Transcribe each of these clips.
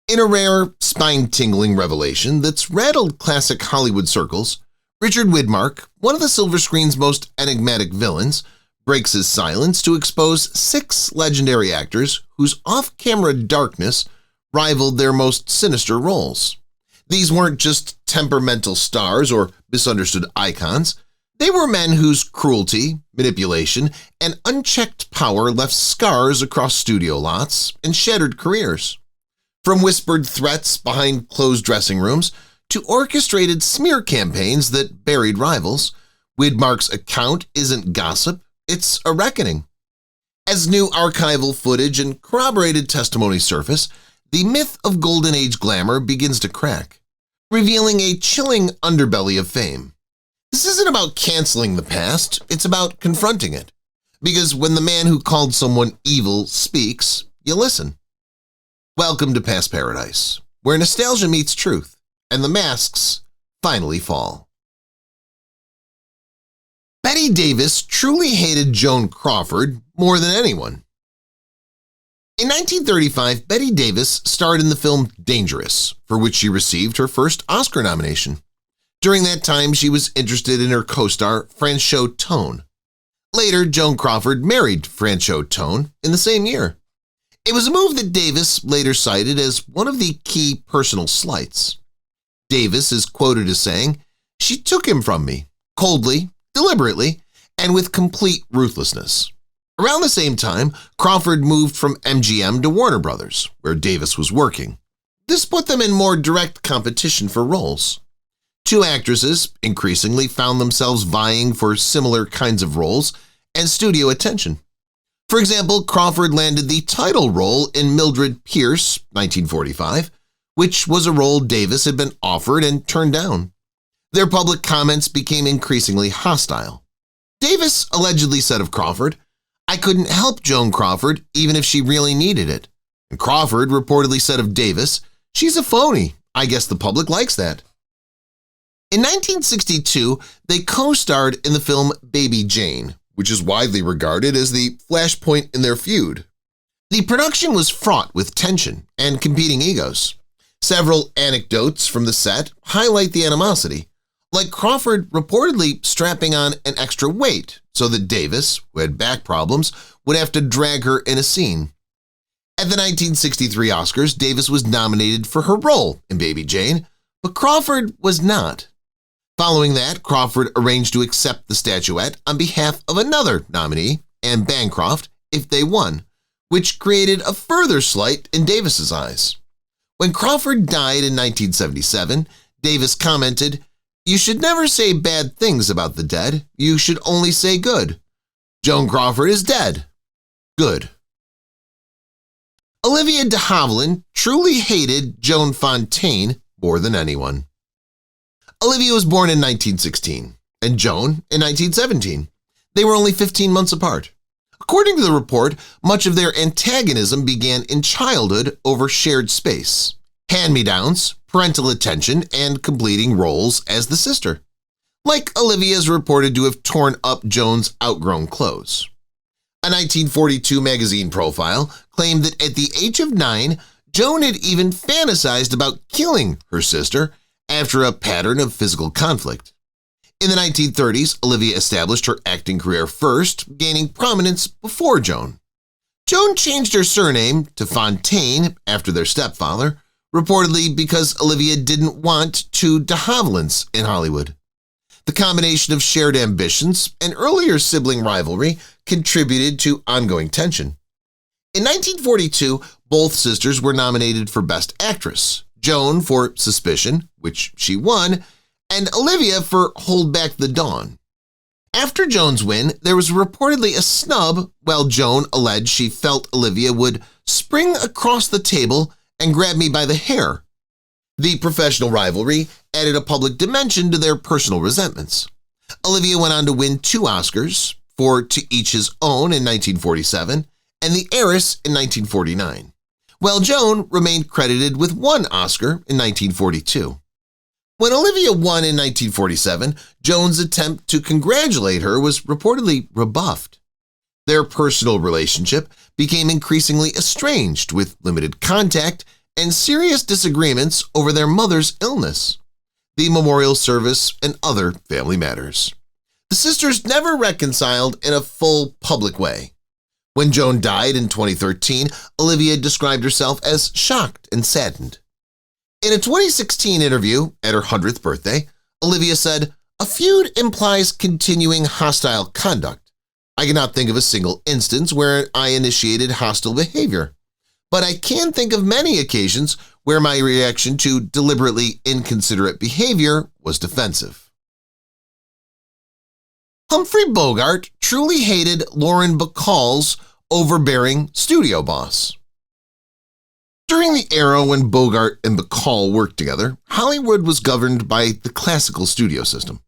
In a rare, spine-tingling revelation that's rattled classic Hollywood circles, Richard Widmark, one of the silver screen's most enigmatic villains, breaks his silence to expose 6 legendary actors whose off-camera darkness rivaled their most sinister roles. These weren't just temperamental stars or misunderstood icons. They were men whose cruelty, manipulation, and unchecked power left scars across studio lots and shattered careers. From whispered threats behind closed dressing rooms to orchestrated smear campaigns that buried rivals, Widmark's account isn't gossip, it's a reckoning. As new archival footage and corroborated testimony surface, the myth of Golden Age glamour begins to crack, revealing a chilling underbelly of fame. This isn't about canceling the past, it's about confronting it. Because when the man who called someone evil speaks, you listen. Welcome to Past Paradise, where nostalgia meets truth, and the masks finally fall. Bette Davis truly hated Joan Crawford more than anyone. In 1935, Bette Davis starred in the film Dangerous, for which she received her first Oscar nomination. During that time, she was interested in her co-star Franchot Tone. Later, Joan Crawford married Franchot Tone in the same year. It was a move that Davis later cited as one of the key personal slights. Davis is quoted as saying, "She took him from me, coldly, deliberately, and with complete ruthlessness." Around the same time, Crawford moved from MGM to Warner Brothers, where Davis was working. This put them in more direct competition for roles. 2 actresses increasingly found themselves vying for similar kinds of roles and studio attention. For example, Crawford landed the title role in Mildred Pierce, 1945, which was a role Davis had been offered and turned down. Their public comments became increasingly hostile. Davis allegedly said of Crawford, "I couldn't help Joan Crawford even if she really needed it." And Crawford reportedly said of Davis, "She's a phony. I guess the public likes that." In 1962, they co-starred in the film Baby Jane, which is widely regarded as the flashpoint in their feud. The production was fraught with tension and competing egos. Several anecdotes from the set highlight the animosity, like Crawford reportedly strapping on an extra weight so that Davis, who had back problems, would have to drag her in a scene. At the 1963 Oscars, Davis was nominated for her role in Baby Jane, but Crawford was not. Following that, Crawford arranged to accept the statuette on behalf of another nominee, Anne Bancroft, if they won, which created a further slight in Davis's eyes. When Crawford died in 1977, Davis commented, "You should never say bad things about the dead. You should only say good. Joan Crawford is dead. Good." Olivia de Havilland truly hated Joan Fontaine more than anyone. Olivia was born in 1916 and Joan in 1917. They were only 15 months apart. According to the report, much of their antagonism began in childhood over shared space, hand-me-downs, parental attention, and completing roles as the sister. Like Olivia is reported to have torn up Joan's outgrown clothes. A 1942 magazine profile claimed that at the age of 9, Joan had even fantasized about killing her sister after a pattern of physical conflict. In the 1930s, Olivia established her acting career first, gaining prominence before Joan. Joan changed her surname to Fontaine after their stepfather, reportedly because Olivia didn't want 2 de Havillands in Hollywood. The combination of shared ambitions and earlier sibling rivalry contributed to ongoing tension. In 1942, both sisters were nominated for Best Actress, Joan for Suspicion, which she won, and Olivia for Hold Back the Dawn. After Joan's win, there was reportedly a snub while Joan alleged she felt Olivia would spring across the table and grab me by the hair. The professional rivalry added a public dimension to their personal resentments. Olivia went on to win 2 Oscars, for To Each His Own in 1947 and The Heiress in 1949, while Joan remained credited with 1 Oscar in 1942. When Olivia won in 1947, Joan's attempt to congratulate her was reportedly rebuffed. Their personal relationship became increasingly estranged with limited contact and serious disagreements over their mother's illness, the memorial service, and other family matters. The sisters never reconciled in a full public way. When Joan died in 2013, Olivia described herself as shocked and saddened. In a 2016 interview at her 100th birthday, Olivia said, "A feud implies continuing hostile conduct. I cannot think of a single instance where I initiated hostile behavior, but I can think of many occasions where my reaction to deliberately inconsiderate behavior was defensive." Humphrey Bogart truly hated Lauren Bacall's overbearing studio boss. During the era when Bogart and Bacall worked together, Hollywood was governed by the classical studio system.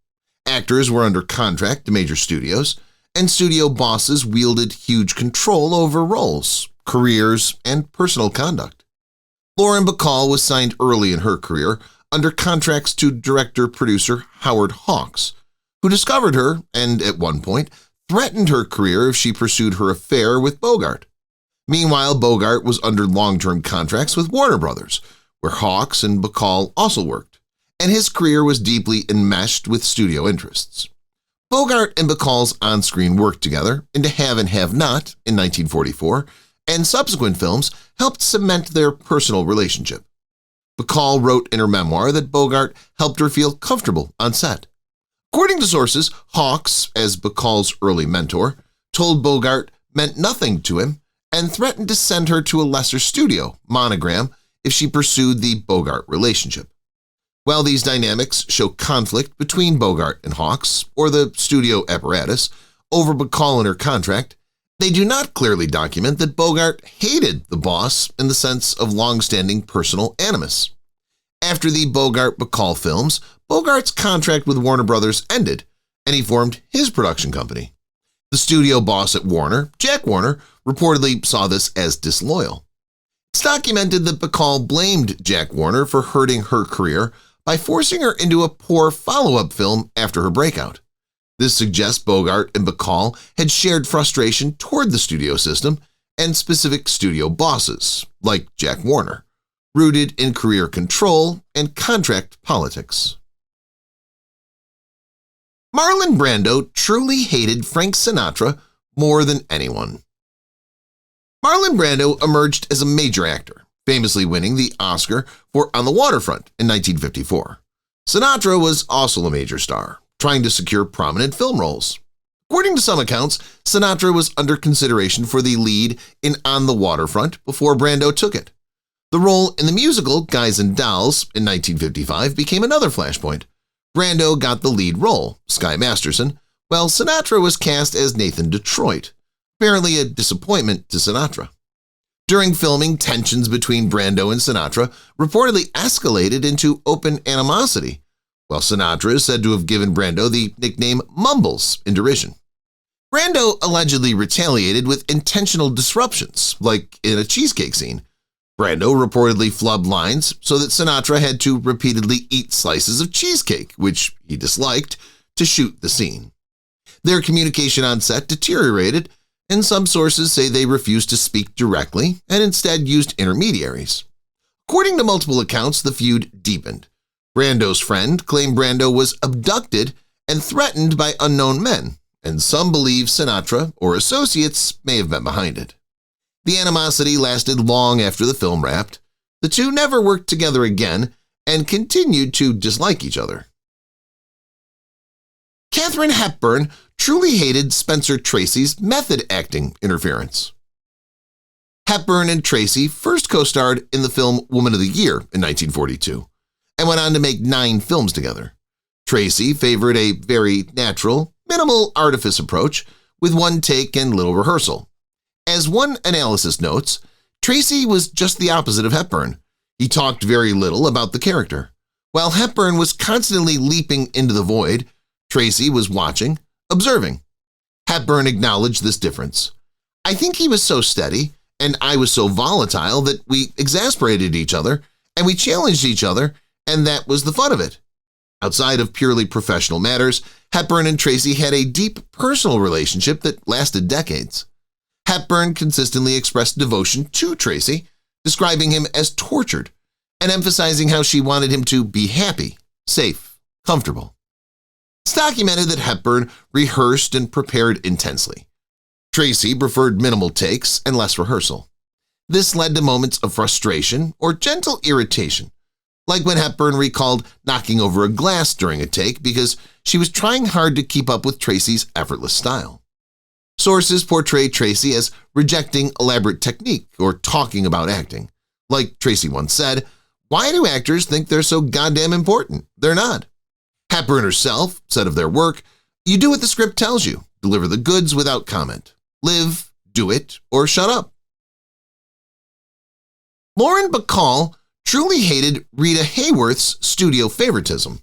Actors were under contract to major studios, and studio bosses wielded huge control over roles, careers, and personal conduct. Lauren Bacall was signed early in her career under contracts to director-producer Howard Hawks, who discovered her and, at one point, threatened her career if she pursued her affair with Bogart. Meanwhile, Bogart was under long-term contracts with Warner Brothers, where Hawks and Bacall also worked, and his career was deeply enmeshed with studio interests. Bogart and Bacall's on-screen work together in To Have and Have Not in 1944, and subsequent films helped cement their personal relationship. Bacall wrote in her memoir that Bogart helped her feel comfortable on set. According to sources, Hawks, as Bacall's early mentor, told Bogart meant nothing to him and threatened to send her to a lesser studio, Monogram, if she pursued the Bogart relationship. While these dynamics show conflict between Bogart and Hawks, or the studio apparatus, over Bacall and her contract, they do not clearly document that Bogart hated the boss in the sense of long-standing personal animus. After the Bogart-Bacall films, Bogart's contract with Warner Brothers ended, and he formed his production company. The studio boss at Warner, Jack Warner, reportedly saw this as disloyal. It's documented that Bacall blamed Jack Warner for hurting her career by forcing her into a poor follow-up film after her breakout. This suggests Bogart and Bacall had shared frustration toward the studio system and specific studio bosses, like Jack Warner, rooted in career control and contract politics. Marlon Brando truly hated Frank Sinatra more than anyone. Marlon Brando emerged as a major actor, famously winning the Oscar for On the Waterfront in 1954. Sinatra was also a major star, trying to secure prominent film roles. According to some accounts, Sinatra was under consideration for the lead in On the Waterfront before Brando took it. The role in the musical Guys and Dolls in 1955 became another flashpoint. Brando got the lead role, Sky Masterson, while Sinatra was cast as Nathan Detroit, apparently a disappointment to Sinatra. During filming, tensions between Brando and Sinatra reportedly escalated into open animosity, while Sinatra is said to have given Brando the nickname Mumbles in derision. Brando allegedly retaliated with intentional disruptions, like in a cheesecake scene. Brando reportedly flubbed lines so that Sinatra had to repeatedly eat slices of cheesecake, which he disliked, to shoot the scene. Their communication on set deteriorated, and some sources say they refused to speak directly and instead used intermediaries. According to multiple accounts, the feud deepened. Brando's friend claimed Brando was abducted and threatened by unknown men, and some believe Sinatra or associates may have been behind it. The animosity lasted long after the film wrapped. The two never worked together again and continued to dislike each other. Katharine Hepburn truly hated Spencer Tracy's method acting interference. Hepburn and Tracy first co-starred in the film Woman of the Year in 1942 and went on to make 9 films together. Tracy favored a very natural, minimal artifice approach with one take and little rehearsal. As one analysis notes, Tracy was just the opposite of Hepburn. He talked very little about the character. While Hepburn was constantly leaping into the void, Tracy was watching, observing. Hepburn acknowledged this difference. "I think he was so steady, and I was so volatile that we exasperated each other, and we challenged each other, and that was the fun of it." Outside of purely professional matters, Hepburn and Tracy had a deep personal relationship that lasted decades. Hepburn consistently expressed devotion to Tracy, describing him as tortured and emphasizing how she wanted him to be happy, safe, comfortable. It's documented that Hepburn rehearsed and prepared intensely. Tracy preferred minimal takes and less rehearsal. This led to moments of frustration or gentle irritation, like when Hepburn recalled knocking over a glass during a take because she was trying hard to keep up with Tracy's effortless style. Sources portray Tracy as rejecting elaborate technique or talking about acting. Like Tracy once said, "Why do actors think they're so goddamn important? They're not." Hepburn herself said of their work, "You do what the script tells you, deliver the goods without comment. Live, do it, or shut up." Lauren Bacall truly hated Rita Hayworth's studio favoritism.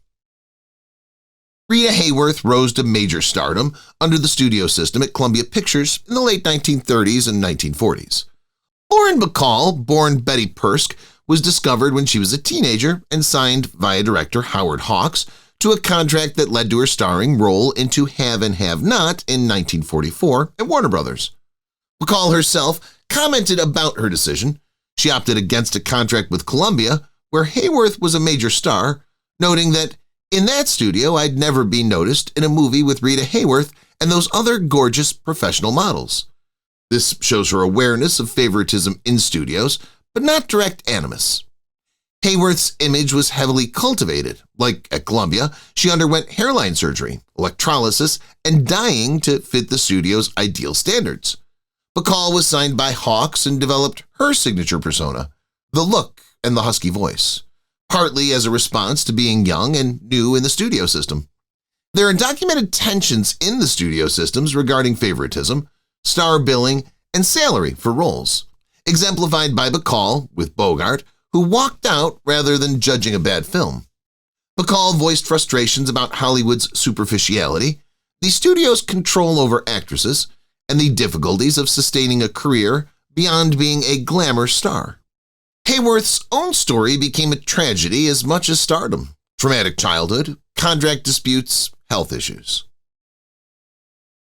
Rita Hayworth rose to major stardom under the studio system at Columbia Pictures in the late 1930s and 1940s. Lauren Bacall, born Betty Persk, was discovered when she was a teenager and signed via director Howard Hawks to a contract that led to her starring role into Have and Have Not in 1944 at Warner Brothers. Bacall herself commented about her decision. She opted against a contract with Columbia, where Hayworth was a major star, noting that, "In that studio, I'd never be noticed in a movie with Rita Hayworth and those other gorgeous professional models." This shows her awareness of favoritism in studios, but not direct animus. Hayworth's image was heavily cultivated. Like at Columbia, she underwent hairline surgery, electrolysis, and dyeing to fit the studio's ideal standards. Bacall was signed by Hawks and developed her signature persona, the look and the husky voice, partly as a response to being young and new in the studio system. There are documented tensions in the studio systems regarding favoritism, star billing, and salary for roles, exemplified by Bacall with Bogart, who walked out rather than judging a bad film. Bacall voiced frustrations about Hollywood's superficiality, the studio's control over actresses, and the difficulties of sustaining a career beyond being a glamour star. Hayworth's own story became a tragedy as much as stardom: traumatic childhood, contract disputes, health issues.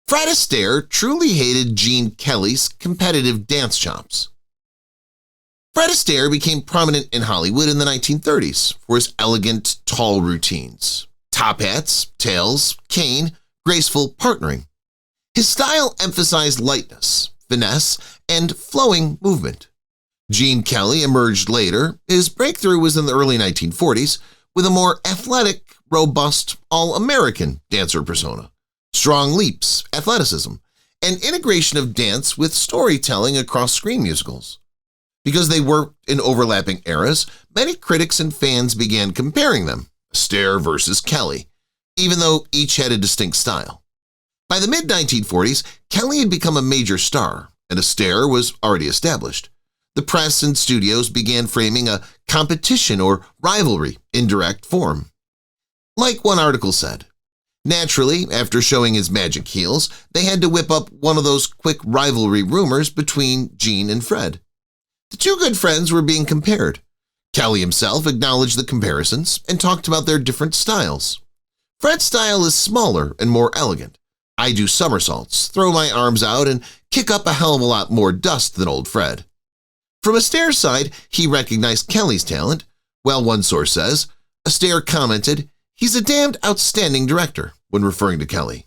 Fred Astaire truly hated Gene Kelly's competitive dance chops. Fred Astaire became prominent in Hollywood in the 1930s for his elegant, tall routines: top hats, tails, cane, graceful partnering. His style emphasized lightness, finesse, and flowing movement. Gene Kelly emerged later. His breakthrough was in the early 1940s with a more athletic, robust, all-American dancer persona, strong leaps, athleticism, and integration of dance with storytelling across screen musicals. Because they worked in overlapping eras, many critics and fans began comparing them, Astaire versus Kelly, even though each had a distinct style. By the mid-1940s, Kelly had become a major star, and Astaire was already established. The press and studios began framing a competition or rivalry in direct form. Like one article said, naturally, after showing his magic heels, they had to whip up one of those quick rivalry rumors between Gene and Fred. The two good friends were being compared. Kelly himself acknowledged the comparisons and talked about their different styles. Fred's style is smaller and more elegant. I do somersaults, throw my arms out, and kick up a hell of a lot more dust than old Fred. From Astaire's side, he recognized Kelly's talent. Well, one source says, Astaire commented, "He's a damned outstanding director," when referring to Kelly.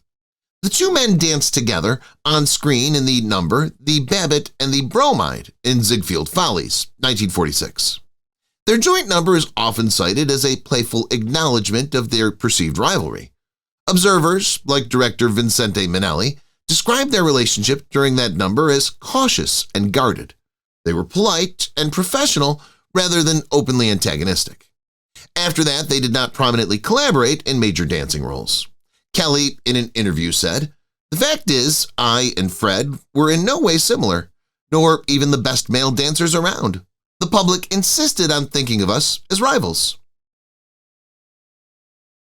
The two men danced together on screen in the number The Babbitt and the Bromide in Ziegfeld Follies, 1946. Their joint number is often cited as a playful acknowledgement of their perceived rivalry. Observers, like director Vincente Minnelli, described their relationship during that number as cautious and guarded. They were polite and professional rather than openly antagonistic. After that, they did not prominently collaborate in major dancing roles. Kelly, in an interview, said, "The fact is, I and Fred were in no way similar, nor even the best male dancers around. The public insisted on thinking of us as rivals."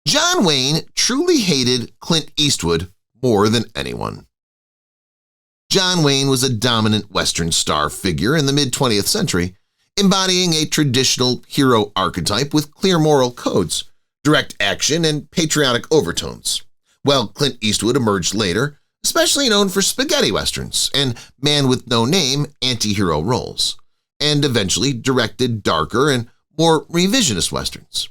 John Wayne truly hated Clint Eastwood more than anyone. John Wayne was a dominant Western star figure in the mid-20th century, embodying a traditional hero archetype with clear moral codes, direct action, and patriotic overtones. While Clint Eastwood emerged later, especially known for spaghetti westerns and man-with-no-name anti-hero roles. and eventually directed darker and more revisionist westerns.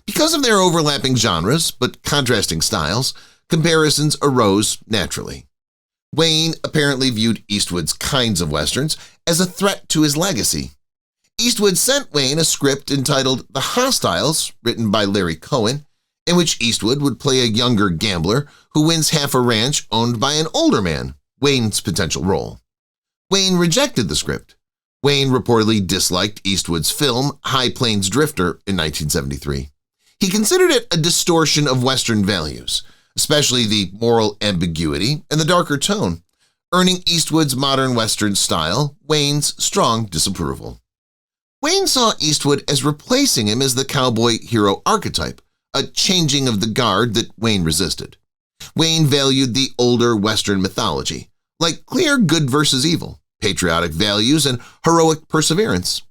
Because of their overlapping genres but contrasting styles, comparisons arose naturally. Wayne apparently viewed Eastwood's kinds of westerns as a threat to his legacy. Eastwood sent Wayne a script entitled The Hostiles, written by Larry Cohen, in which Eastwood would play a younger gambler who wins half a ranch owned by an older man, Wayne's potential role. Wayne rejected the script. Wayne reportedly disliked Eastwood's film High Plains Drifter in 1973. He considered it a distortion of Western values, especially the moral ambiguity and the darker tone, earning Eastwood's modern Western style Wayne's strong disapproval. Wayne saw Eastwood as replacing him as the cowboy hero archetype, a changing of the guard that Wayne resisted. Wayne valued the older Western mythology, like clear good versus evil, patriotic values, and heroic perseverance.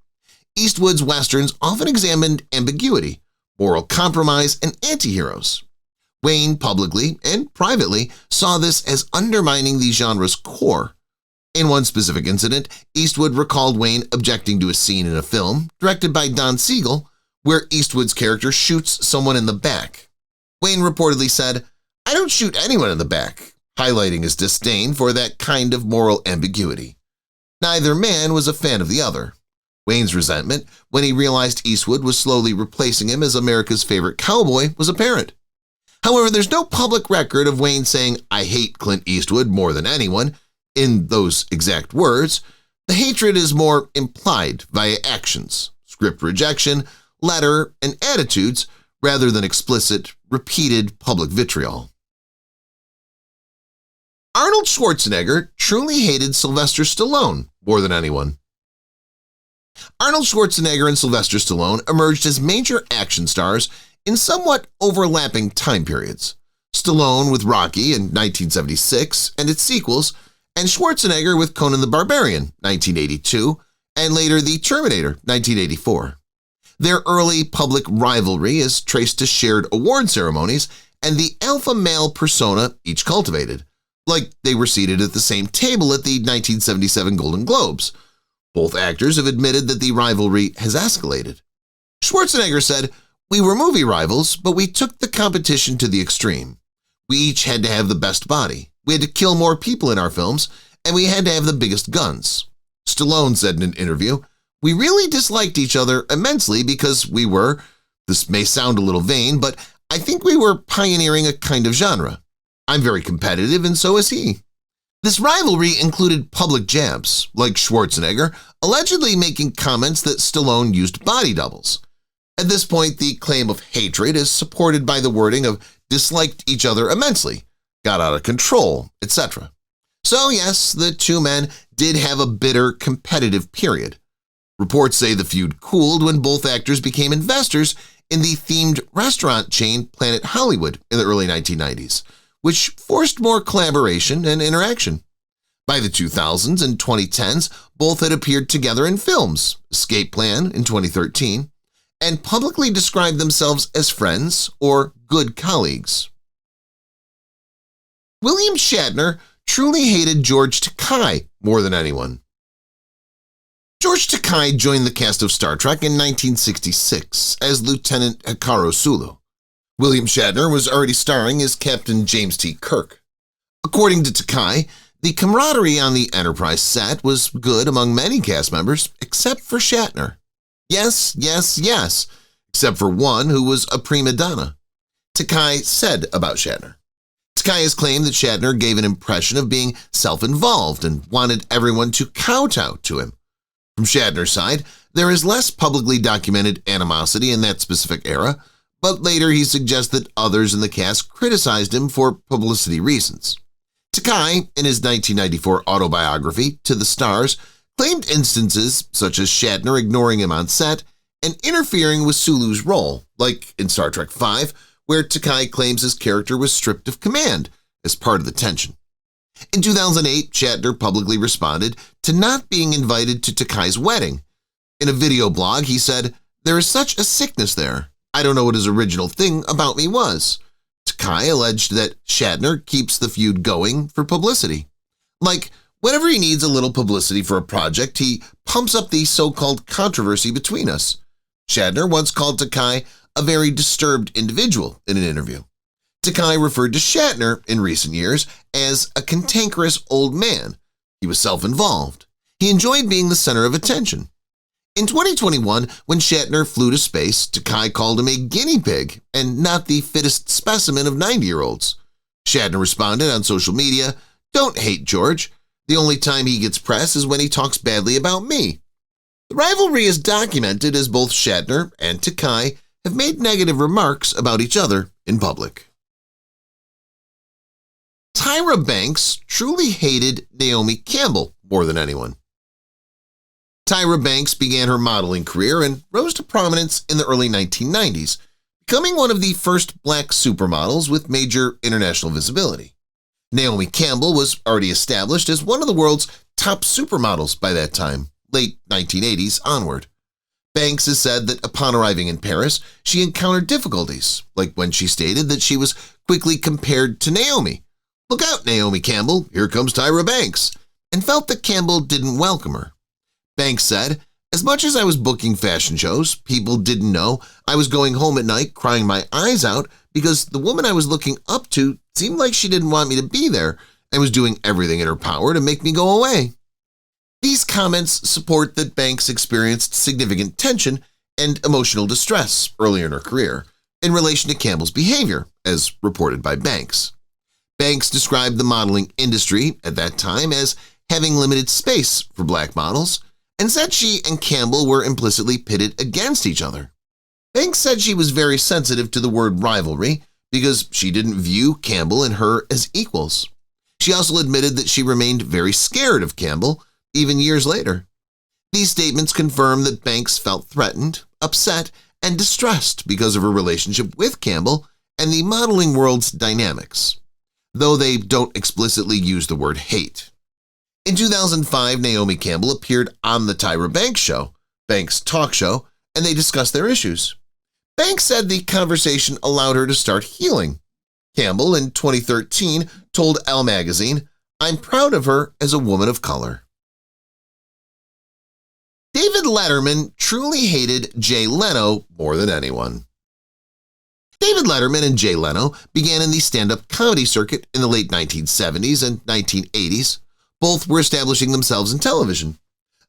Eastwood's Westerns often examined ambiguity, moral compromise, and anti-heroes. Wayne publicly and privately saw this as undermining the genre's core. In one specific incident, Eastwood recalled Wayne objecting to a scene in a film directed by Don Siegel where Eastwood's character shoots someone in the back. Wayne reportedly said, "I don't shoot anyone in the back," highlighting his disdain for that kind of moral ambiguity. Neither man was a fan of the other. Wayne's resentment when he realized Eastwood was slowly replacing him as America's favorite cowboy was apparent. However, there's no public record of Wayne saying, "I hate Clint Eastwood more than anyone," in those exact words. The hatred is more implied via actions, script rejection, letter, and attitudes rather than explicit, repeated public vitriol. Arnold Schwarzenegger truly hated Sylvester Stallone more than anyone. Arnold Schwarzenegger and Sylvester Stallone emerged as major action stars in somewhat overlapping time periods. Stallone with Rocky in 1976 and its sequels, and Schwarzenegger with Conan the Barbarian, 1982, and later The Terminator, 1984. Their early public rivalry is traced to shared award ceremonies and the alpha male persona each cultivated, like they were seated at the same table at the 1977 Golden Globes. Both actors have admitted that the rivalry has escalated. Schwarzenegger said, "We were movie rivals, but we took the competition to the extreme. We each had to have the best body. We had to kill more people in our films, and we had to have the biggest guns." Stallone said in an interview, "We really disliked each other immensely because we were, this may sound a little vain, but I think we were pioneering a kind of genre. I'm very competitive and so is he." This rivalry included public jabs, like Schwarzenegger allegedly making comments that Stallone used body doubles. At this point, the claim of hatred is supported by the wording of disliked each other immensely, got out of control, etc. So yes, the two men did have a bitter competitive period. Reports say the feud cooled when both actors became investors in the themed restaurant chain Planet Hollywood in the early 1990s, which forced more collaboration and interaction. By the 2000s and 2010s, both had appeared together in films, Escape Plan in 2013, and publicly described themselves as friends or good colleagues. William Shatner truly hated George Takei more than anyone. George Takei joined the cast of Star Trek in 1966 as Lieutenant Hikaru Sulu. William Shatner was already starring as Captain James T. Kirk. According to Takei, the camaraderie on the Enterprise set was good among many cast members except for Shatner. Yes, except for one who was a prima donna. Takei said about Shatner. Takei has claimed that Shatner gave an impression of being self-involved and wanted everyone to kowtow to him. From Shatner's side, there is less publicly documented animosity in that specific era, but later he suggests that others in the cast criticized him for publicity reasons. Takei, in his 1994 autobiography, To the Stars, claimed instances such as Shatner ignoring him on set and interfering with Sulu's role, like in Star Trek V, where Takei claims his character was stripped of command as part of the tension. In 2008, Shatner publicly responded to not being invited to Takei's wedding. In a video blog, he said, "There is such a sickness there. I don't know what his original thing about me was." Takei alleged that Shatner keeps the feud going for publicity. Like, Whenever he needs a little publicity for a project, he pumps up the so-called controversy between us. Shatner once called Takei a very disturbed individual in an interview. Takei referred to Shatner in recent years as a cantankerous old man. He was self-involved. He enjoyed being the center of attention. In 2021, when Shatner flew to space, Takei called him a guinea pig and not the fittest specimen of 90-year-olds. Shatner responded on social media, "Don't hate George. The only time he gets press is when he talks badly about me." The rivalry is documented as both Shatner and Takei have made negative remarks about each other in public. Tyra Banks truly hated Naomi Campbell more than anyone. Tyra Banks began her modeling career and rose to prominence in the early 1990s, becoming one of the first black supermodels with major international visibility. Naomi Campbell was already established as one of the world's top supermodels by that time, late 1980s onward. Banks has said that upon arriving in Paris, she encountered difficulties, like when she stated that she was quickly compared to Naomi. "Look out, Naomi Campbell, here comes Tyra Banks," and felt that Campbell didn't welcome her. Banks said, "As much as I was booking fashion shows, people didn't know I was going home at night crying my eyes out because the woman I was looking up to seemed like she didn't want me to be there and was doing everything in her power to make me go away." These comments support that Banks experienced significant tension and emotional distress earlier in her career in relation to Campbell's behavior, as reported by Banks. Banks described the modeling industry at that time as having limited space for black models and said she and Campbell were implicitly pitted against each other. Banks said she was very sensitive to the word rivalry because she didn't view Campbell and her as equals. She also admitted that she remained very scared of Campbell even years later. These statements confirm that Banks felt threatened, upset, and distressed because of her relationship with Campbell and the modeling world's dynamics, though they don't explicitly use the word hate. In 2005, Naomi Campbell appeared on the Tyra Banks show, Banks' talk show, and they discussed their issues. Banks said the conversation allowed her to start healing. Campbell, in 2013, told Elle magazine, "I'm proud of her as a woman of color." David Letterman truly hated Jay Leno more than anyone. David Letterman and Jay Leno began in the stand-up comedy circuit in the late 1970s and 1980s. Both were establishing themselves in television.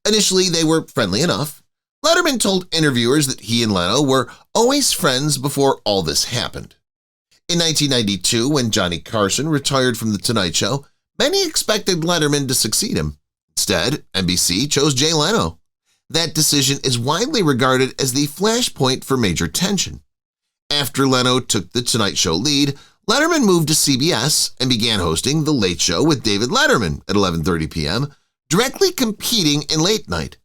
Initially, they were friendly enough. Letterman told interviewers that he and Leno were always friends before all this happened. In 1992, when Johnny Carson retired from The Tonight Show, many expected Letterman to succeed him. Instead, NBC chose Jay Leno. That decision is widely regarded as the flashpoint for major tension. After Leno took The Tonight Show lead, Letterman moved to CBS and began hosting The Late Show with David Letterman at 11:30 p.m., directly competing in late night.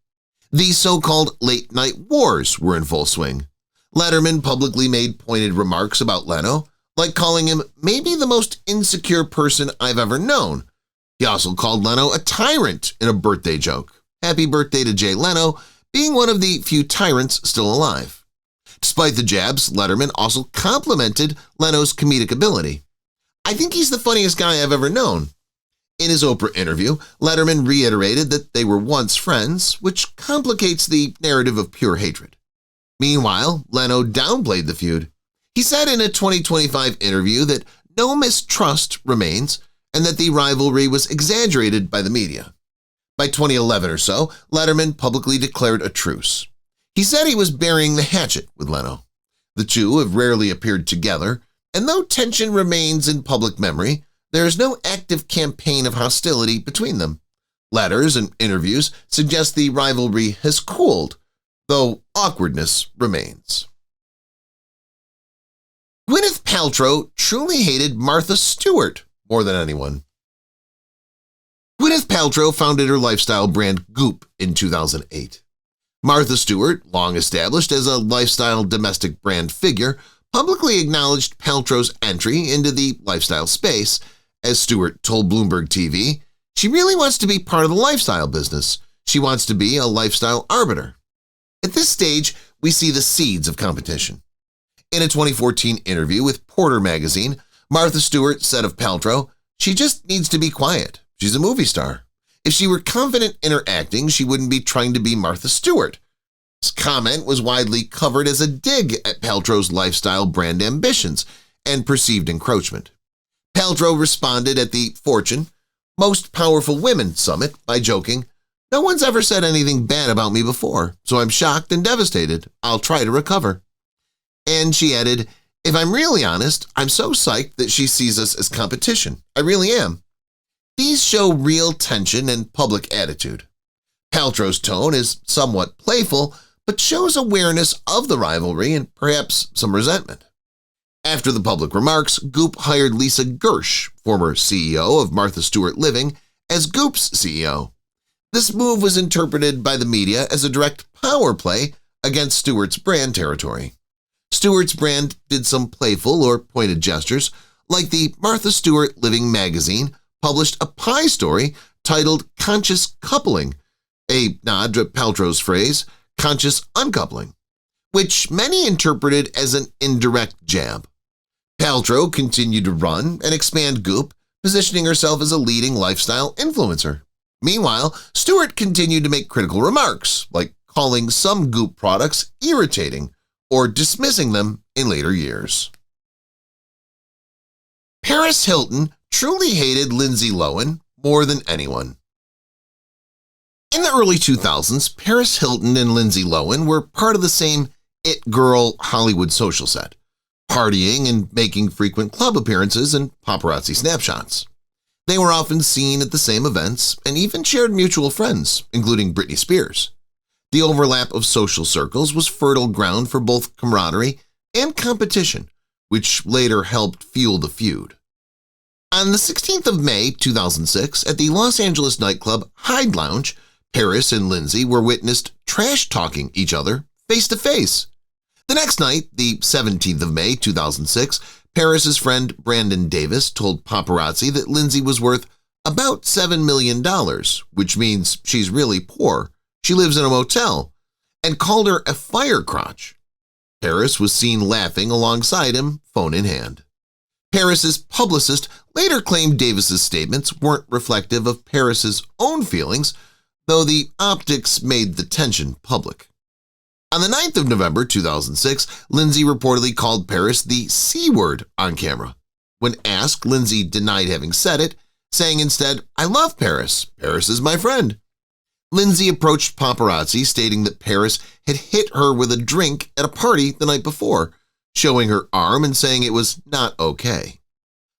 These so-called late-night wars were in full swing. Letterman publicly made pointed remarks about Leno, like calling him maybe the most insecure person I've ever known. He also called Leno a tyrant in a birthday joke. Happy birthday to Jay Leno, being one of the few tyrants still alive. Despite the jabs, Letterman also complimented Leno's comedic ability. "I think he's the funniest guy I've ever known." In his Oprah interview, Letterman reiterated that they were once friends, which complicates the narrative of pure hatred. Meanwhile, Leno downplayed the feud. He said in a 2025 interview that no mistrust remains and that the rivalry was exaggerated by the media. By 2011 or so, Letterman publicly declared a truce. He said he was burying the hatchet with Leno. The two have rarely appeared together, and though tension remains in public memory, there is no active campaign of hostility between them. Letters and interviews suggest the rivalry has cooled, though awkwardness remains. Gwyneth Paltrow truly hated Martha Stewart more than anyone. Gwyneth Paltrow founded her lifestyle brand Goop in 2008. Martha Stewart, long established as a lifestyle domestic brand figure, publicly acknowledged Paltrow's entry into the lifestyle space. As Stewart told Bloomberg TV, she really wants to be part of the lifestyle business. She wants to be a lifestyle arbiter. At this stage, we see the seeds of competition. In a 2014 interview with Porter magazine, Martha Stewart said of Paltrow, "She just needs to be quiet. She's a movie star. If she were confident in her acting, she wouldn't be trying to be Martha Stewart. This comment was widely covered as a dig at Paltrow's lifestyle brand ambitions and perceived encroachment. Paltrow responded at the Fortune Most Powerful Women Summit by joking, "No one's ever said anything bad about me before, so I'm shocked and devastated. I'll try to recover." And she added, "If I'm really honest, I'm so psyched that she sees us as competition. I really am." These show real tension and public attitude. Paltrow's tone is somewhat playful, but shows awareness of the rivalry and perhaps some resentment. After the public remarks, Goop hired Lisa Gersh, former CEO of Martha Stewart Living, as Goop's CEO. This move was interpreted by the media as a direct power play against Stewart's brand territory. Stewart's brand did some playful or pointed gestures, like the Martha Stewart Living magazine published a pie story titled Conscious Coupling, a nod to Paltrow's phrase, conscious uncoupling, which many interpreted as an indirect jab. Paltrow continued to run and expand Goop, positioning herself as a leading lifestyle influencer. Meanwhile, Stewart continued to make critical remarks, like calling some Goop products irritating or dismissing them in later years. Paris Hilton truly hated Lindsay Lohan more than anyone. In the early 2000s, Paris Hilton and Lindsay Lohan were part of the same it girl Hollywood social set, partying and making frequent club appearances and paparazzi snapshots. They were often seen at the same events and even shared mutual friends, including Britney Spears. The overlap of social circles was fertile ground for both camaraderie and competition, which later helped fuel the feud. On the 16th of May, 2006, at the Los Angeles nightclub Hyde Lounge, Paris and Lindsay were witnessed trash-talking each other face-to-face. The next night, the 17th of May, 2006, Paris's friend Brandon Davis told paparazzi that Lindsay was worth about $7 million, which means she's really poor. She lives in a motel, and called her a fire crotch. Paris was seen laughing alongside him, phone in hand. Paris's publicist later claimed Davis's statements weren't reflective of Paris's own feelings, though the optics made the tension public. On the 9th of November 2006, Lindsay reportedly called Paris the C word on camera. When asked, Lindsay denied having said it, saying instead, "I love Paris. Paris is my friend." Lindsay approached paparazzi stating that Paris had hit her with a drink at a party the night before, showing her arm and saying it was not okay.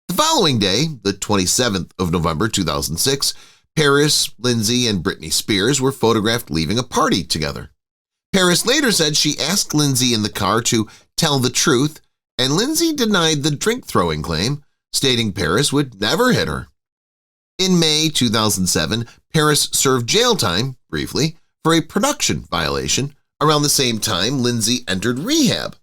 The following day, the 27th of November 2006, Paris, Lindsay, and Britney Spears were photographed leaving a party together. Paris later said she asked Lindsay in the car to tell the truth, and Lindsay denied the drink-throwing claim, stating Paris would never hit her. In May 2007, Paris served jail time, briefly, for a production violation. Around the same time, Lindsay entered rehab.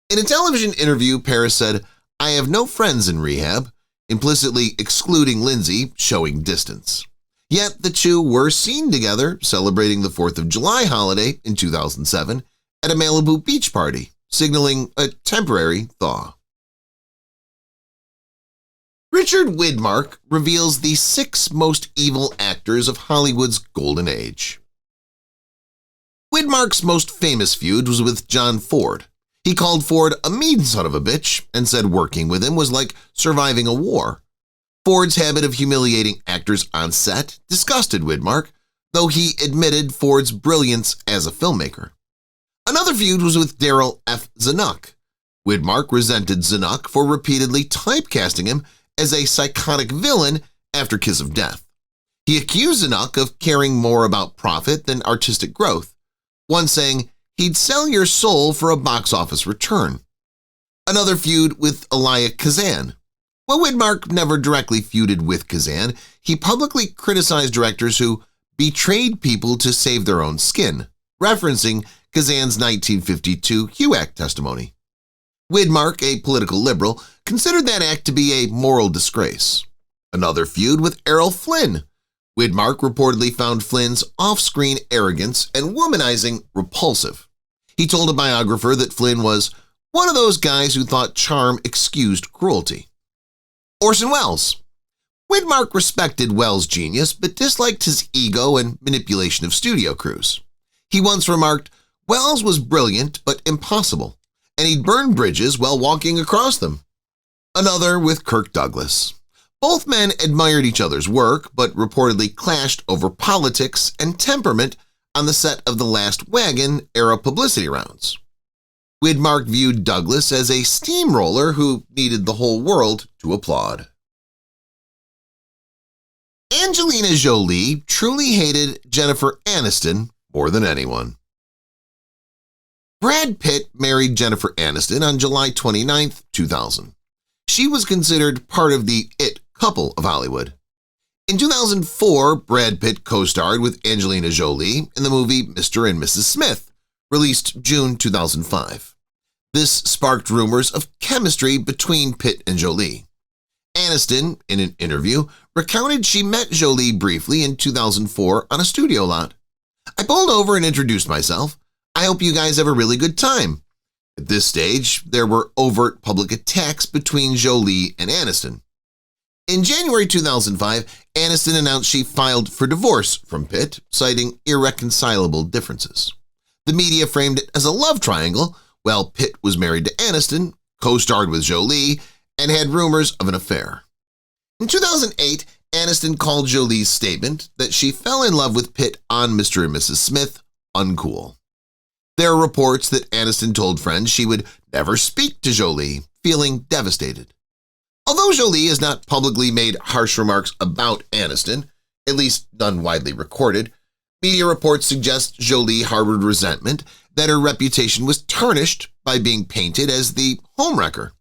In a television interview, Paris said, "I have no friends in rehab," implicitly excluding Lindsay, showing distance. Yet the two were seen together celebrating the 4th of July holiday in 2007 at a Malibu beach party, signaling a temporary thaw. Richard Widmark reveals the 6 most evil actors of Hollywood's golden age. Widmark's most famous feud was with John Ford. He called Ford a mean son of a bitch and said working with him was like surviving a war. Ford's habit of humiliating actors on set disgusted Widmark, though he admitted Ford's brilliance as a filmmaker. Another feud was with Daryl F. Zanuck. Widmark resented Zanuck for repeatedly typecasting him as a psychotic villain after Kiss of Death. He accused Zanuck of caring more about profit than artistic growth, once saying he'd sell your soul for a box office return. Another feud with Elia Kazan. While Widmark never directly feuded with Kazan, he publicly criticized directors who betrayed people to save their own skin, referencing Kazan's 1952 HUAC testimony. Widmark, a political liberal, considered that act to be a moral disgrace. Another feud with Errol Flynn. Widmark reportedly found Flynn's off-screen arrogance and womanizing repulsive. He told a biographer that Flynn was one of those guys who thought charm excused cruelty. Orson Welles. Widmark respected Wells' genius but disliked his ego and manipulation of studio crews. He once remarked, "Wells was brilliant but impossible, and he'd burn bridges while walking across them." Another with Kirk Douglas. Both men admired each other's work but reportedly clashed over politics and temperament on the set of the Last Wagon era publicity rounds. Widmark viewed Douglas as a steamroller who needed the whole world to applaud. Angelina Jolie truly hated Jennifer Aniston more than anyone. Brad Pitt married Jennifer Aniston on July 29, 2000. She was considered part of the it couple of Hollywood. In 2004, Brad Pitt co-starred with Angelina Jolie in the movie Mr. and Mrs. Smith, released June 2005. This sparked rumors of chemistry between Pitt and Jolie. Aniston, in an interview, recounted she met Jolie briefly in 2004 on a studio lot. "I pulled over and introduced myself. I hope you guys have a really good time." At this stage, there were overt public attacks between Jolie and Aniston. In January 2005, Aniston announced she filed for divorce from Pitt, citing irreconcilable differences. The media framed it as a love triangle, while Pitt was married to Aniston, co-starred with Jolie, and had rumors of an affair. In 2008, Aniston called Jolie's statement that she fell in love with Pitt on Mr. and Mrs. Smith uncool. There are reports that Aniston told friends she would never speak to Jolie, feeling devastated. Although Jolie has not publicly made harsh remarks about Aniston, at least none widely recorded, media reports suggest Jolie harbored resentment that her reputation was tarnished by being painted as the homewrecker.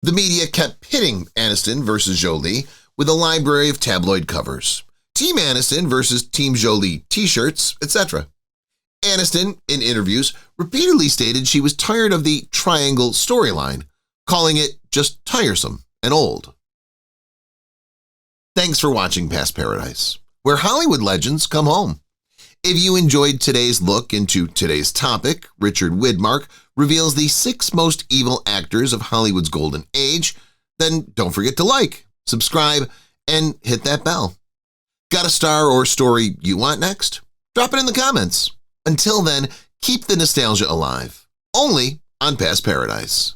The media kept pitting Aniston versus Jolie with a library of tabloid covers, Team Aniston versus Team Jolie t-shirts, etc. Aniston, in interviews, repeatedly stated she was tired of the triangle storyline, calling it just tiresome and old. Thanks for watching Past Paradise, where Hollywood legends come home. If you enjoyed today's look into today's topic, Richard Widmark reveals the 6 most evil actors of Hollywood's golden age, then don't forget to like, subscribe, and hit that bell. Got a star or story you want next? Drop it in the comments. Until then, keep the nostalgia alive, only on Past Paradise.